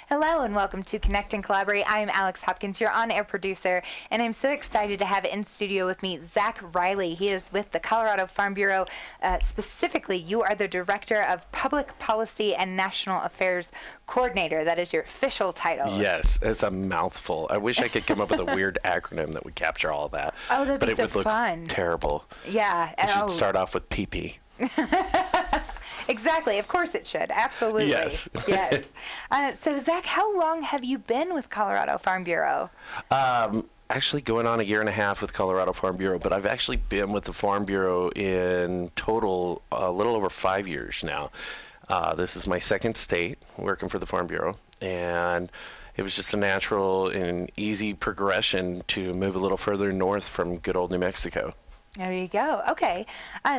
Hello and welcome to Connect and Collaborate. I'm Alex Hopkins, your on-air producer, and I'm so excited to have in studio with me Zach Riley. He is with the Colorado Farm Bureau. Specifically, you are the Director of Public Policy and National Affairs Coordinator. That is your official title. Yes, it's a mouthful. I wish I could come up with a weird acronym that would capture all of that. Oh, that'd be but it so would look fun. terrible. Yeah. It should start off with PP. Exactly. Of course it should. Absolutely. Yes. Yes. So, Zach, how long have you been with Colorado Farm Bureau? Actually going on a year and a half with Colorado Farm Bureau, but I've actually been with the Farm Bureau in total a little over 5 years now. This is my second state working for the Farm Bureau, and it was just a natural and easy progression to move a little further north from good old New Mexico. There you go. Okay.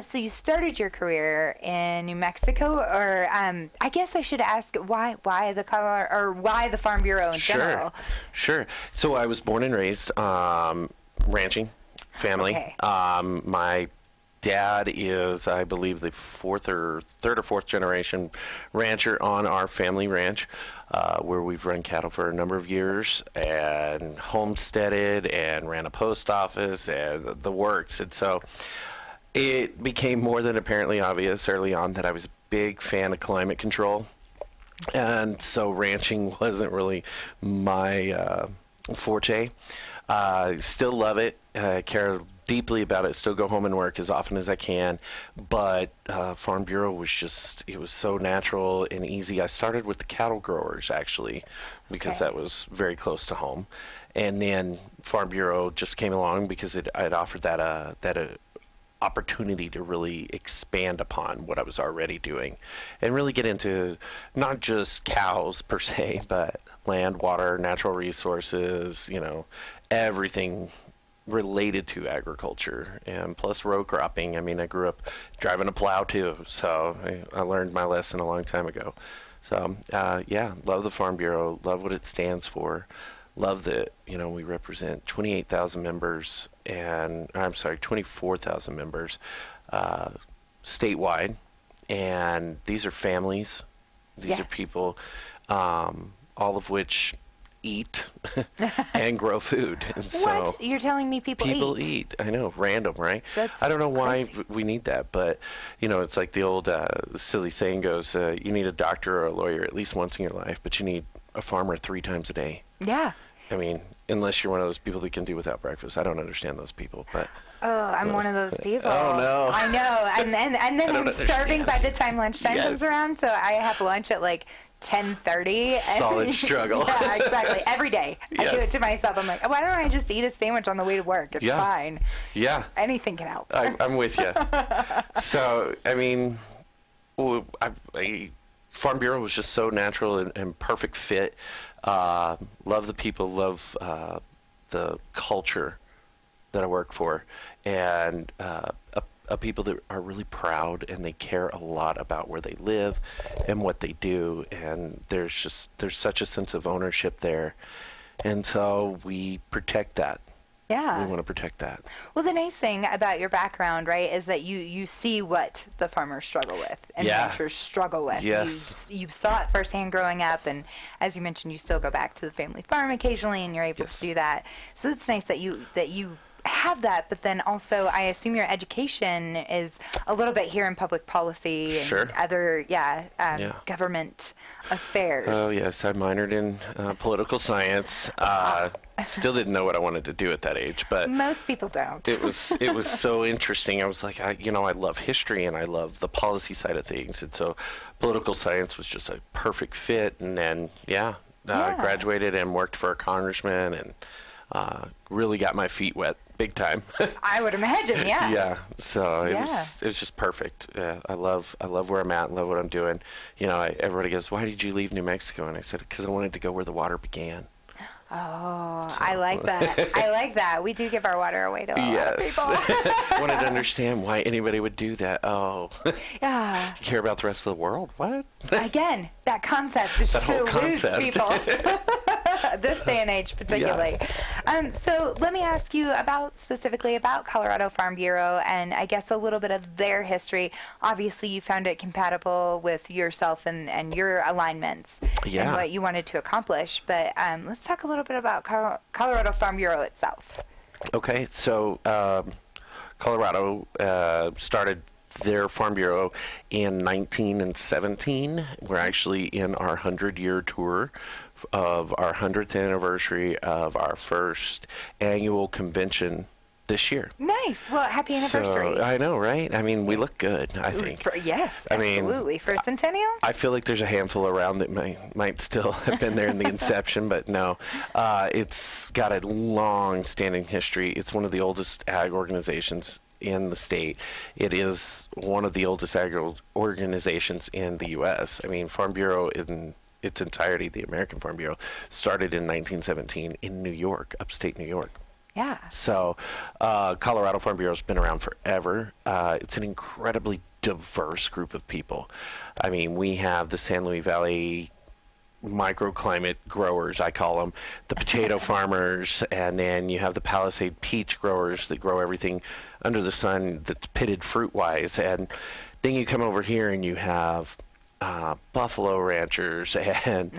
So you started your career in New Mexico, or I guess I should ask why the Colorado, or why the Farm Bureau in general? Sure. So I was born and raised ranching family. Okay. My dad is, I believe, the third or fourth generation rancher on our family ranch, where we've run cattle for a number of years and homesteaded and ran a post office and the works. And so it became more than apparently obvious early on that I was a big fan of climate control. And so ranching wasn't really my forte. Still love it, care deeply about it, still go home and work as often as I can, but Farm Bureau was just, it was so natural and easy. I started with the cattle growers, actually, because that was very close to home, and then Farm Bureau just came along because it offered that opportunity to really expand upon what I was already doing and really get into not just cows per se, but land, water, natural resources, everything related to agriculture, and plus row cropping. I mean, I grew up driving a plow too, so I learned my lesson a long time ago. So yeah, love the Farm Bureau, love what it stands for, love that we represent 28,000 members, and I'm sorry, 24,000 members statewide, and these are families, these are people, all of which eat and grow food. And so what? You're telling me people eat? I know, random, right? That's I don't know crazy. why we need that, but it's like the old silly saying goes, you need a doctor or a lawyer at least once in your life, but you need a farmer 3 times a day. Yeah. I mean, unless you're one of those people that can do without breakfast. I don't understand those people, but oh, I'm one of those people. Oh no. I know. And then I'm starving by the time lunchtime comes Yes. around, so I have lunch at like 10:30. Solid struggle. Yeah, exactly. Every day. I do it to myself. I'm like, why don't I just eat a sandwich on the way to work? It's fine. Yeah. Anything can help. I'm with you. So, I mean, Farm Bureau was just so natural and perfect fit. Love the people, love the culture that I work for, and people that are really proud and they care a lot about where they live and what they do, and there's such a sense of ownership there, and so we protect that. Yeah. We want to protect that. Well, the nice thing about your background, right, is that you see what the farmers struggle with and ranchers struggle with. Yes. You saw it firsthand growing up, and as you mentioned, you still go back to the family farm occasionally, and you're able to do that. So it's nice that you have that, but then also I assume your education is a little bit here in public policy and other government affairs. Oh yes, I minored in political science. Still didn't know what I wanted to do at that age, but most people don't. it was so interesting. I was like, I love history and I love the policy side of things, and so political science was just a perfect fit. And then graduated and worked for a congressman, and really got my feet wet big time. I would imagine, yeah. Yeah. So it was just perfect. I love where I'm at and love what I'm doing. Everybody goes, "Why did you leave New Mexico?" And I said, "Because I wanted to go where the water began." Oh, So. I like that. I like that. We do give our water away to a lot of people. I wanted to understand why anybody would do that. Oh, Yeah. you care about the rest of the world? What? Again, that concept is That whole to lose concept. people. This day and age, particularly. Yeah. So let me ask you specifically about Colorado Farm Bureau and I guess a little bit of their history. Obviously, you found it compatible with yourself and your alignments and what you wanted to accomplish. But let's talk a little bit about Colorado Farm Bureau itself. Okay, so Colorado started their Farm Bureau in 1917. We're actually in our 100-year tour of our 100th anniversary of our first annual convention this year. Nice. Well, happy anniversary. So, I know, right? I mean, we look good, I think. Yes, absolutely. For Centennial? I feel like there's a handful around that might still have been there in the inception, but no. It's got a long-standing history. It's one of the oldest ag organizations in the state. It is one of the oldest ag organizations in the U.S. I mean, Farm Bureau in its entirety, the American Farm Bureau, started in 1917 in New York, upstate New York. Yeah. So Colorado Farm Bureau has been around forever. It's an incredibly diverse group of people. I mean, we have the San Luis Valley microclimate growers, I call them, the potato farmers, and then you have the Palisade peach growers that grow everything under the sun that's pitted fruit-wise. And then you come over here and you have buffalo ranchers and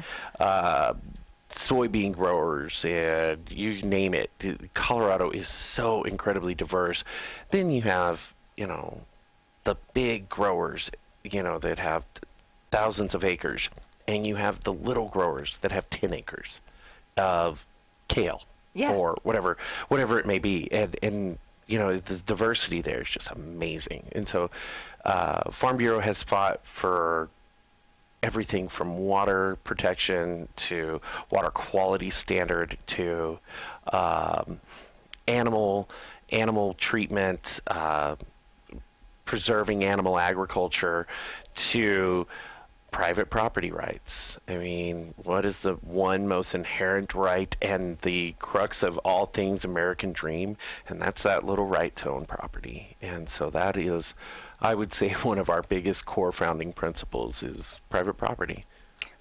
soybean growers, and you name it. Colorado is so incredibly diverse. Then you have, the big growers, that have thousands of acres, and you have the little growers that have 10 acres of kale or whatever it may be. And the diversity there is just amazing. And so Farm Bureau has fought for everything from water protection to water quality standard to animal treatment, preserving animal agriculture, to private property rights. I mean, what is the one most inherent right and the crux of all things American dream? And that's that little right to own property. And so that is, I would say, one of our biggest core founding principles is private property.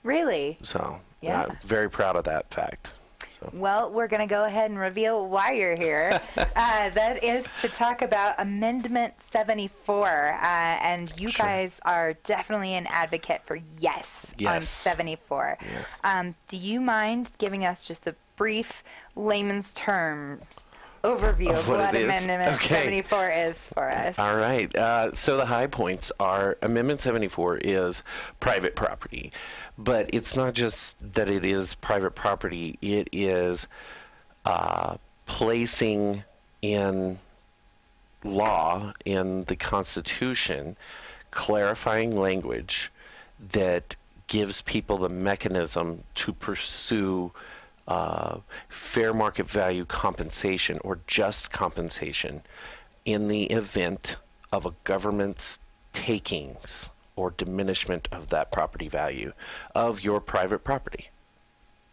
Really? So Yeah. I'm very proud of that fact. So. Well, we're going to go ahead and reveal why you're here. That is to talk about Amendment 74. And you guys are definitely an advocate for yes on 74. Yes. Do you mind giving us just a brief layman's terms overview of what Amendment 74 is for us? All right. So the high points are Amendment 74 is private property. But it's not just that it is private property. It is placing in law, in the Constitution, clarifying language that gives people the mechanism to pursue fair market value compensation or just compensation in the event of a government's takings or diminishment of that property value of your private property.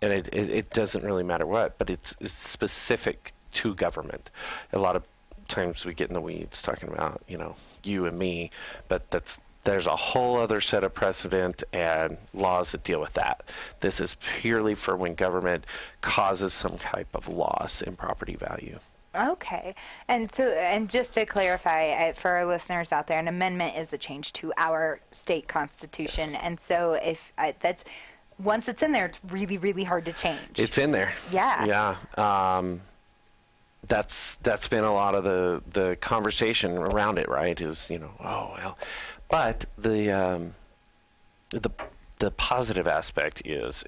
And it doesn't really matter what, but it's specific to government. A lot of times we get in the weeds talking about, you and me, but there's a whole other set of precedent and laws that deal with that. This is purely for when government causes some type of loss in property value. Okay. And just to clarify for our listeners out there, an amendment is a change to our state constitution. Yes. And so if once it's in there, it's really, really hard to change. It's in there. Yeah. Yeah. That's been a lot of the conversation around it, right? Is, but the positive aspect is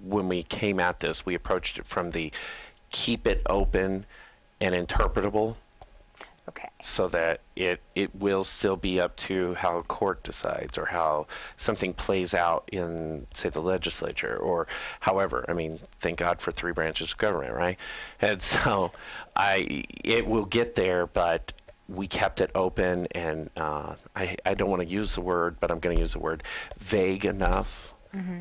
when we came at this, we approached it from the keep it open and interpretable. Okay. So that it will still be up to how a court decides or how something plays out in, say, the legislature or however. I mean, thank God for 3 branches of government, right? And so it will get there, but we kept it open, and I don't want to use the word, but I'm going to use the word vague enough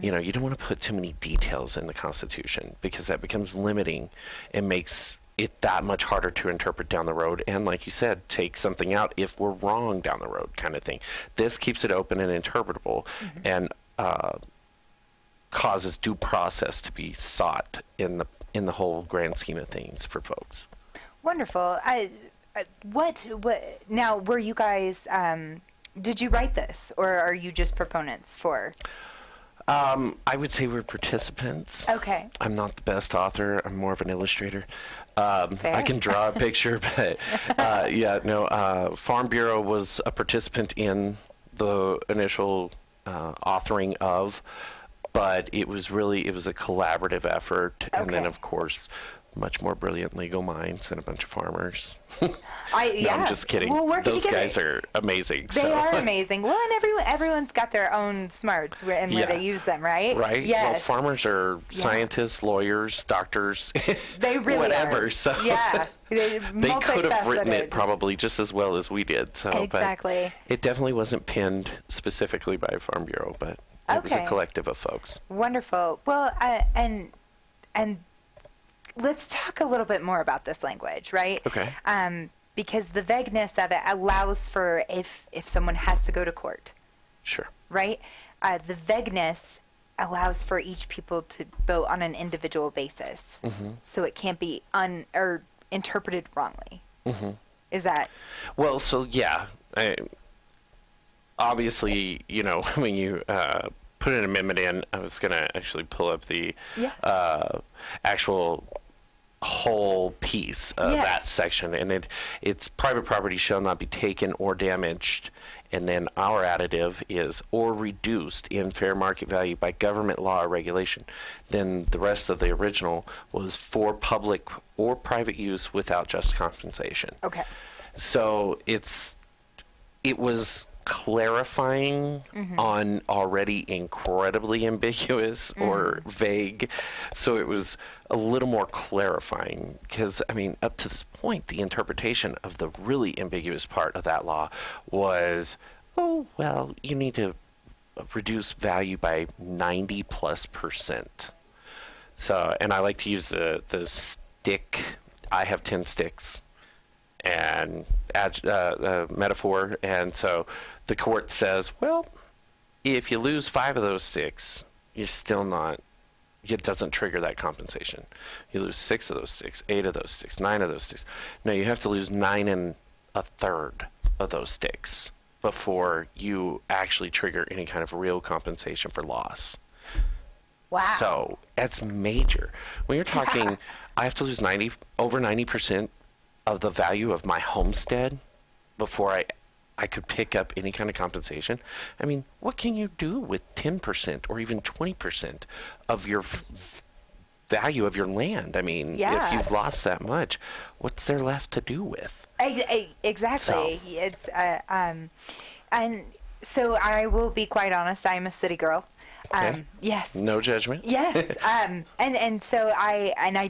You know, you don't want to put too many details in the Constitution because that becomes limiting and makes it that much harder to interpret down the road. And like you said, take something out if we're wrong down the road kind of thing. This keeps it open and interpretable and causes due process to be sought in the whole grand scheme of things for folks. Wonderful. What now, were you guys, did you write this, or are you just proponents for? I would say we're participants. Okay. I'm not the best author. I'm more of an illustrator. I can draw a picture, but Farm Bureau was a participant in the initial authoring of, but it was a collaborative effort. Okay. And then, of course, much more brilliant legal minds and a bunch of farmers. I'm just kidding. Well, those guys are amazing. They are amazing. Well, and everyone's got their own smarts and where they use them, right? Right. Yes. Well, farmers are scientists, lawyers, doctors, they really whatever. Are. So they could have written it probably just as well as we did. So, exactly. But it definitely wasn't penned specifically by Farm Bureau, but it was a collective of folks. Wonderful. Well, and let's talk a little bit more about this language, right? Okay. Because the vagueness of it allows for if someone has to go to court. Sure. Right? The vagueness allows for each people to vote on an individual basis. So it can't be or interpreted wrongly. Is that? Well, so yeah. Obviously, you know, when you put an amendment in, I was going to actually pull up the actual whole piece of that section, and it's private property shall not be taken or damaged, and then our additive is or reduced in fair market value by government law or regulation. Then the rest of the original was for public or private use without just compensation. Okay. So it was clarifying on already incredibly ambiguous or vague. So it was a little more clarifying because, I mean, up to this point, the interpretation of the really ambiguous part of that law was, oh, well, you need to reduce value by 90+%. So, and I like to use the stick. I have 10 sticks and metaphor, and so the court says, well, if you lose 5 of those sticks, you're still not, it doesn't trigger that compensation. You lose 6 of those sticks, 8 of those sticks, 9 of those sticks. No, you have to lose 9 1/3 of those sticks before you actually trigger any kind of real compensation for loss. Wow. So that's major. When you're talking, I have to lose over 90% of the value of my homestead before I could pick up any kind of compensation. I mean, what can you do with 10% or even 20% of your value of your land? I mean, if you've lost that much, what's there left to do with? Exactly. So. It's and so I will be quite honest. I'm a city girl. Okay. Yes. No judgment. Yes. And so I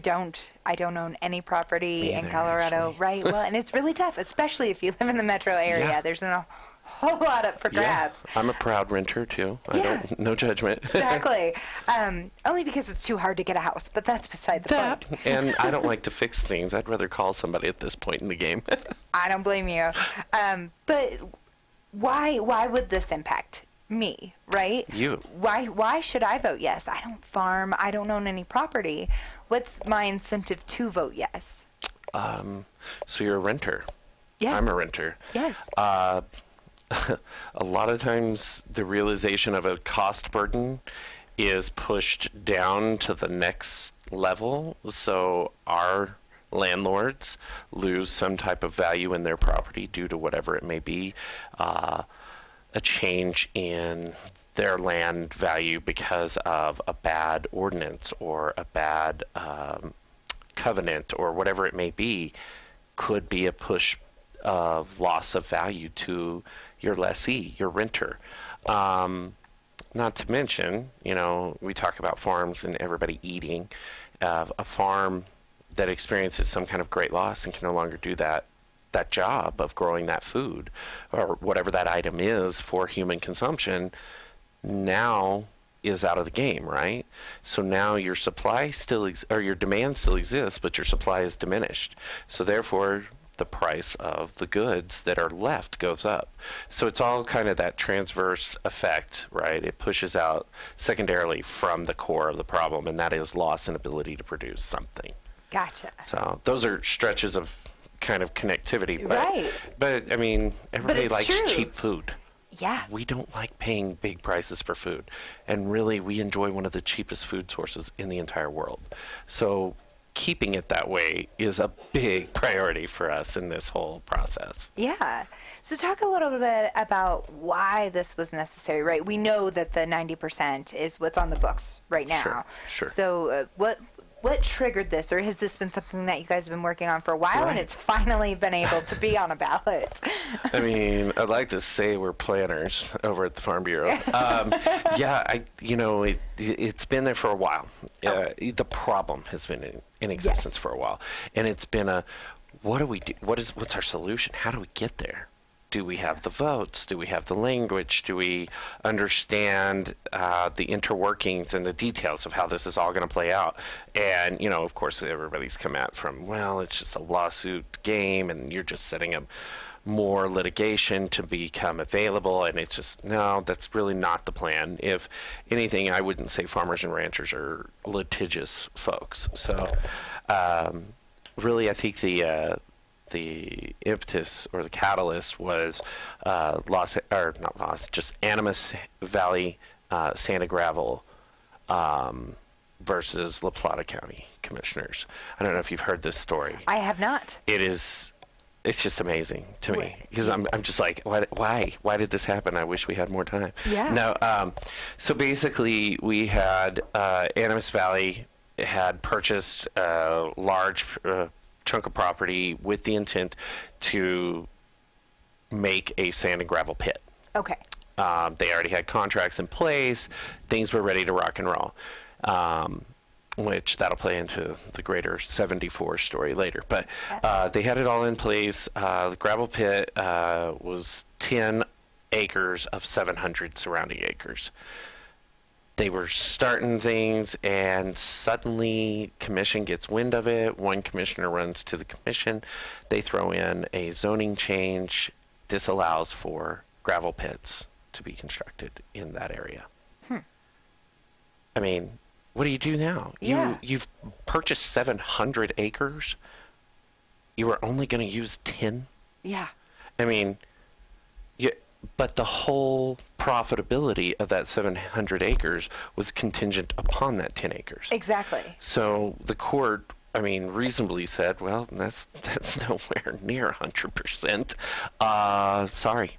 don't own any property in Colorado, actually. right? Well, and it's really tough, especially if you live in the metro area. Yeah. There's a whole lot up for grabs. I'm a proud renter too. No judgment. Exactly. Only because it's too hard to get a house, but that's beside the point. And I don't like to fix things. I'd rather call somebody at this point in the game. I don't blame you. But why would this impact me, right? You. Why should I vote yes? I don't farm. I don't own any property. What's my incentive to vote yes? So you're a renter. Yeah. I'm a renter. Yes. A lot of times the realization of a cost burden is pushed down to the next level. So our landlords lose some type of value in their property due to whatever it may be. A change in their land value because of a bad ordinance or a bad covenant or whatever it may be could be a push of loss of value to your lessee, your renter. Not to mention, you know, we talk about farms and everybody eating. A farm that experiences some kind of great loss and can no longer do that job of growing that food or whatever that item is for human consumption now is out of the game, right? So now your supply still or your demand still exists, but your supply is diminished. So therefore, the price of the goods that are left goes up. So it's all kind of that transverse effect, right? It pushes out secondarily from the core of the problem, and that is loss in ability to produce something. Gotcha. So those are stretches of kind of connectivity. But, Right. But I mean, everybody it's likes true. cheap food. Yeah. We don't like paying big prices for food. And really, we enjoy one of the cheapest food sources in the entire world. So keeping it that way is a big priority for us in this whole process. Yeah. So talk a little bit about why this was necessary, right? We know that the 90% is what's on the books right now. Sure. So what triggered this, or has this been something that you guys have been working on for a while and it's finally been able to be on a ballot? I mean, I'd like to say we're planners over at the Farm Bureau. It's been there for a while. The problem has been in existence for a while, and it's been what do we do? What's our solution? How do we get there? Do we have the votes? Do we have the language? Do we understand the interworkings and the details of how this is all going to play out? And, of course, everybody's come at from, well, it's just a lawsuit game, and you're just setting up more litigation to become available. And it's just, no, that's really not the plan. If anything, I wouldn't say farmers and ranchers are litigious folks. So really, I think the impetus or the catalyst was just Animas Valley Sand Gravel versus La Plata County commissioners. I don't know if you've heard this story. I have not. It's just amazing to me, because I'm just like, why did this happen? I wish we had more time. Yeah. No. So basically, we had Animas Valley had purchased a large chunk of property with the intent to make a sand and gravel pit. Okay. They already had contracts in place. Things were ready to rock and roll, which that'll play into the greater 74 story later. But they had it all in place. The gravel pit was 10 acres of 700 surrounding acres. They were starting things, and suddenly commission gets wind of it. One commissioner runs to the commission. They throw in a zoning change, disallows for gravel pits to be constructed in that area. I mean, what do you do now? Yeah. You've purchased 700 acres. You are only going to use 10? Yeah. I mean, but the whole profitability of that 700 acres was contingent upon that 10 acres. Exactly. So the court, reasonably said, well, that's nowhere near 100%. Sorry.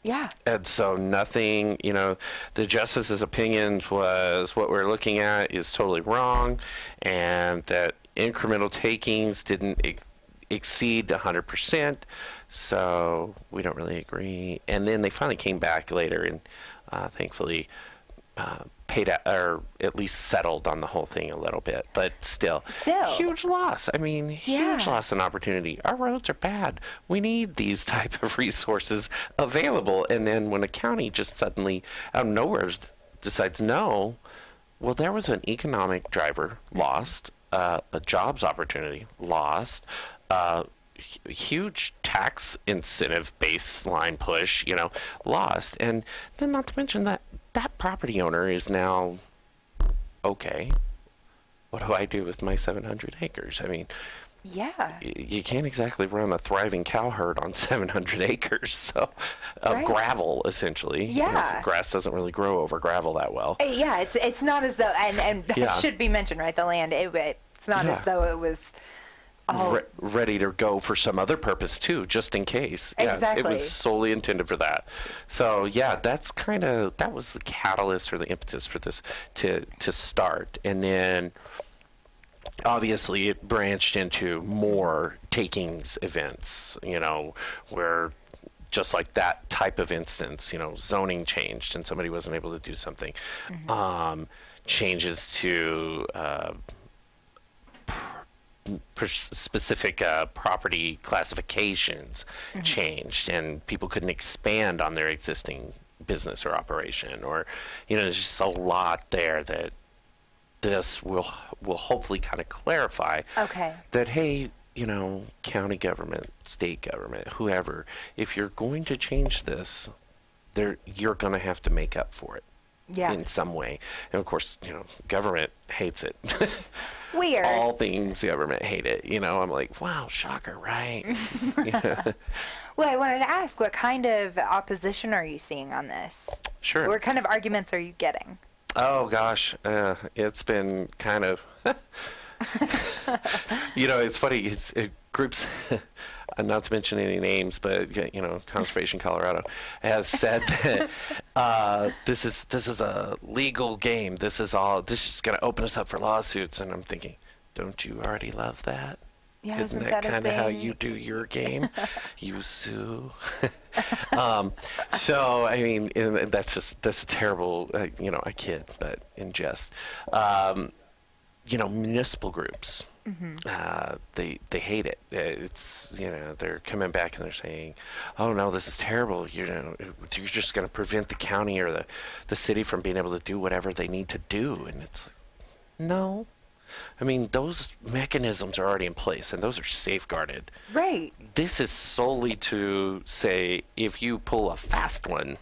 Yeah. And so nothing, the justice's opinion was what we're looking at is totally wrong, and that incremental takings didn't exceed 100%. So we don't really agree. And then they finally came back later and thankfully paid out, or at least settled on the whole thing a little bit. But still. Huge loss. Huge loss in opportunity. Our roads are bad. We need these type of resources available. And then when a county just suddenly out of nowhere decides no, well, there was an economic driver lost, a jobs opportunity lost, huge tax incentive baseline push, lost. And then not to mention that property owner is now, okay, what do I do with my 700 acres? Yeah. You can't exactly run a thriving cow herd on 700 acres of gravel, essentially. Yeah. Grass doesn't really grow over gravel that well. Yeah, it's not as though, and that should be mentioned, right? The land, it's not as though it was ready to go for some other purpose too, just in case. Exactly. It was solely intended for that. So that was the catalyst or the impetus for this to start. And then obviously it branched into more takings events, where just like that type of instance, zoning changed and somebody wasn't able to do something. Changes to specific property classifications changed, and people couldn't expand on their existing business or operation, or, there's just a lot there that this will hopefully kind of clarify. Okay. That, hey, county government, state government, whoever, if you're going to change this, you're going to have to make up for it. Yeah. In some way. And of course, government hates it. Weird. All things government hate it. I'm like, wow, shocker, right? Well, I wanted to ask, what kind of opposition are you seeing on this? Sure. What kind of arguments are you getting? Oh, gosh. It's been kind of... it's funny. It groups... not to mention any names, but Conservation Colorado has said that this is a legal game. This is going to open us up for lawsuits, and I'm thinking, don't you already love that? Yeah, isn't that kind of how you do your game? You sue. So I mean, that's terrible. I kid, but in jest. Municipal groups. Mm-hmm. They hate it. It's they're coming back and they're saying, "Oh no, this is terrible. You're just going to prevent the county or the city from being able to do whatever they need to do." And it's no. I mean, those mechanisms are already in place, and those are safeguarded. Right. This is solely to say, if you pull a fast one,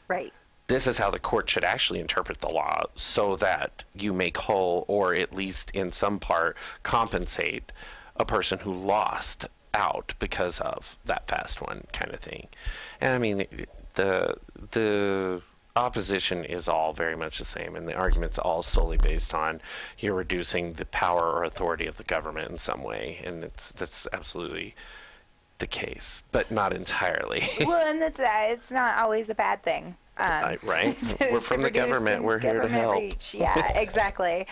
right. This is how the court should actually interpret the law, so that you make whole, or at least in some part compensate a person who lost out because of that fast one kind of thing. And I mean, the opposition is all very much the same, and the argument's all solely based on you're reducing the power or authority of the government in some way, and that's absolutely the case, but not entirely. Well, and it's not always a bad thing. Right? We're from the government. We're here to help. Reach. Yeah, exactly.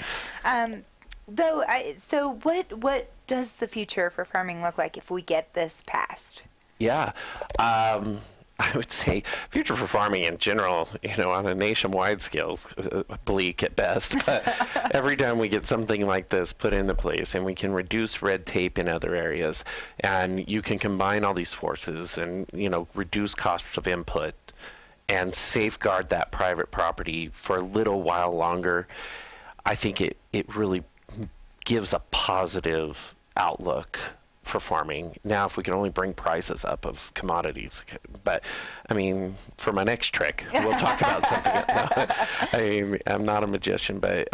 So what does the future for farming look like if we get this passed? Yeah. I would say future for farming in general, on a nationwide scale, bleak at best. But every time we get something like this put into place, and we can reduce red tape in other areas, and you can combine all these forces and, reduce costs of input and safeguard that private property for a little while longer, I think it really gives a positive outlook for farming. Now, if we can only bring prices up of commodities, but I mean, for my next trick, we'll talk about something. No, I'm not a magician, but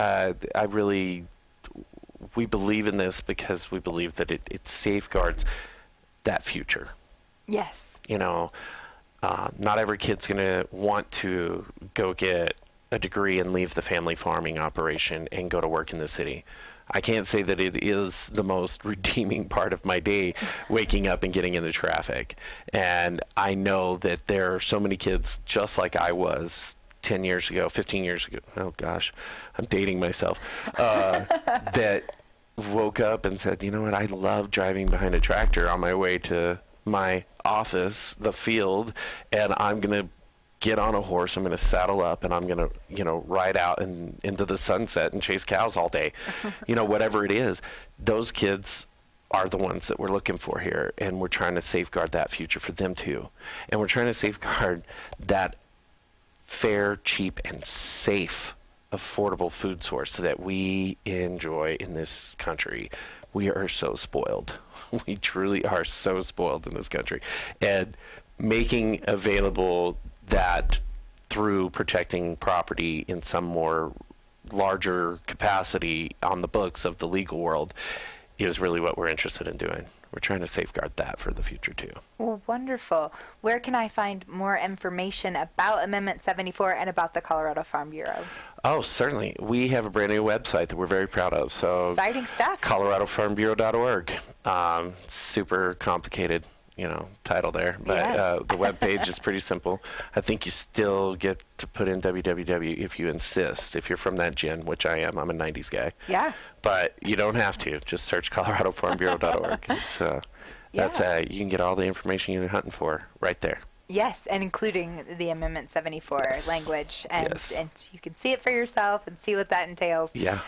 we believe in this because we believe that it safeguards that future. Yes. Not every kid's going to want to go get a degree and leave the family farming operation and go to work in the city. I can't say that it is the most redeeming part of my day, waking up and getting into traffic. And I know that there are so many kids just like I was 10 years ago, 15 years ago. Oh, gosh, I'm dating myself. That woke up and said, you know what, I love driving behind a tractor on my way to my office, the field, and I'm going to get on a horse, I'm going to saddle up, and I'm going to, ride out and into the sunset and chase cows all day. Whatever it is, those kids are the ones that we're looking for here, and we're trying to safeguard that future for them too. And we're trying to safeguard that fair, cheap, and safe, affordable food source that we enjoy in this country. We are so spoiled. We truly are so spoiled in this country. And making available that through protecting property in some more larger capacity on the books of the legal world is really what we're interested in doing. We're trying to safeguard that for the future too. Well, wonderful. Where can I find more information about Amendment 74 and about the Colorado Farm Bureau? Oh, certainly. We have a brand new website that we're very proud of. So exciting stuff. ColoradoFarmBureau.org. Super complicated title there, but yes. The web page is pretty simple. I think you still get to put in www if you insist, if you're from that gen, which I am. I'm a 90s guy. Yeah. But you don't have to. Just search coloradofarmbureau.org. It's you can get all the information you're hunting for right there. Yes, and including the Amendment 74 language, and you can see it for yourself and see what that entails. Yeah.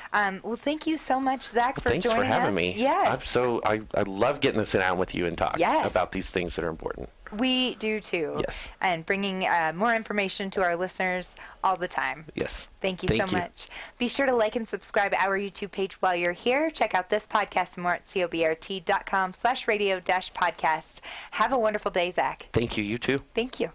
Well, thank you so much, Zach, for joining us. Thanks for having me. Yes. I love getting to sit down with you and talk about these things that are important. We do too. Yes. And bringing more information to our listeners all the time. Yes. Thank you so much. Be sure to like and subscribe our YouTube page while you're here. Check out this podcast and more at cobrt.com/radio-podcast. Have a wonderful day, Zach. Thank you. You too. Thank you.